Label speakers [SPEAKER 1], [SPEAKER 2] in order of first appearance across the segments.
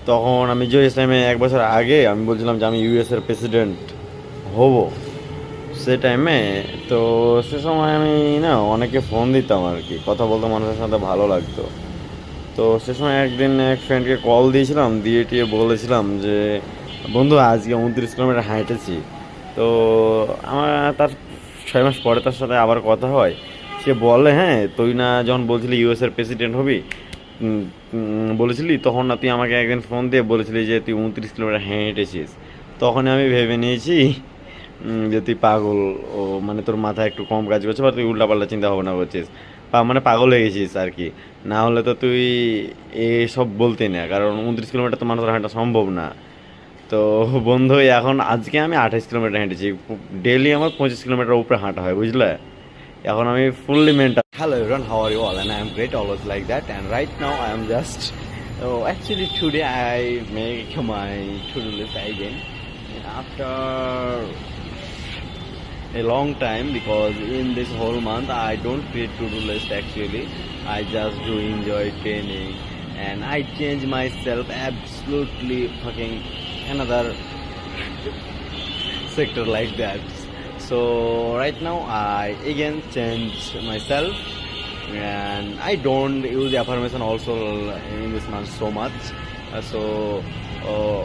[SPEAKER 1] তখন আমি জয়েস টাইমে 1 বছর আগে আমি বলছিলাম যে আমি ইউএসের প্রেসিডেন্ট হব সে টাইমে। তো সে সময় আমি না অনেকে ফোন দিতাম আর কি, কথা বলতে মানুষের সাথে ভালো লাগতো। তো সে সময় একদিন এক ফ্রেন্ডকে কল দিয়েছিলাম, দিয়ে টিয়ে বলেছিলাম যে বন্ধু আজকে 29 কিলোমিটার হাঁটেছি। তো আমার তার 6 মাস পরে তার সাথে আবার কথা হয়। সে বলে হ্যাঁ তুই না যখন বলছিলি ইউএসের প্রেসিডেন্ট হবি, বলেছিলি তখন না তুই আমাকে একদিন ফোন দিয়ে বলেছিলি যে তুই 29 কিলোমিটার হেঁটেছিস। তখন আমি ভেবে নিয়েছি যে তুই পাগল, ও মানে তোর মাথা একটু কম কাজ করছে বা তুই উল্টাপাল্টা চিন্তা ভাবনা করছিস, মানে পাগল হয়ে গেছিস আর কি। না হলে তো তুই এসব বলতি না, কারণ 29 কিলোমিটার তো মানুষের হাঁটা সম্ভব না। তো বন্ধু এখন আজকে আমি 28 কিলোমিটার হেঁটেছি, ডেলি আমার 25 কিলোমিটার উপরে হাঁটা হয় বুঝলে। এখন আমি fully mental. Hello everyone, how are you all? And I am great, always like that. And right now I am just actually today I make my to-do list again after a long time, because in this whole month I don't create to-do list actually. I just do enjoy training and I change myself absolutely fucking another sector like that. So right now I again change myself and I don't use affirmation also in this month so much. So uh,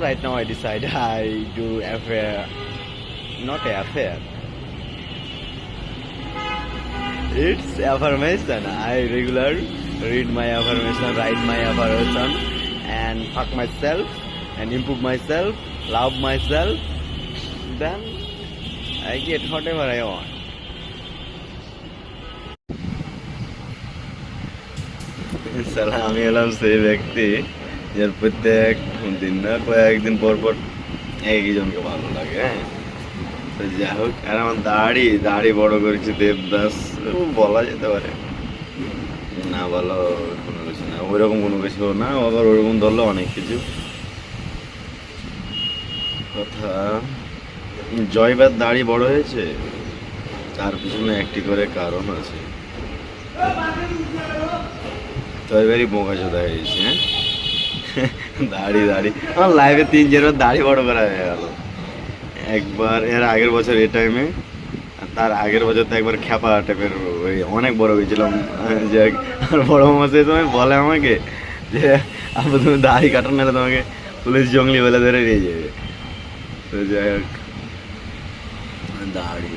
[SPEAKER 1] right now I decide I do affair, not a affair. It's affirmation. I regular read my affirmation, write my affirmation, and fuck myself and improve myself, love myself. Then I get whatever I want. সালা আমি হলাম সেই ব্যক্তি যার প্রত্যেক দিন না কয়েকদিন পর পর একজনকে ভালো লাগে। হ্যাঁ তো যাই হোক, আর আমার দাড়ি বড় করেছি দেবদাস, বলা যেতে পারে না, বলো কোনো কিছু না, ওইরকম কোনো কিছু না, আবার ওরকম ধরলে অনেক কিছু কথা। জয়বার দাড়ি বড় হয়েছে, তার পিছনে একটি করে কারণ আছে। জয়বারই বোকা চোদা হয়ে গেছে। হ্যাঁ দাড়ি আমার লাইফে 3-4 দাড়ি বড় করা হয়ে গেল। একবার এর আগের বছর এই টাইমে, তার আগের বছর তো একবার খ্যাপা টাইপের ওই অনেক বড় হয়েছিলাম। যে আর বড় মামা সেই সময় বলে আমাকে যে আপু তুমি দাড়ি কাটো নাহলে তোমাকে পুলিশ জঙ্গলি বলে ধরে নিয়ে যাবে। তো যাই হোক দাড়ি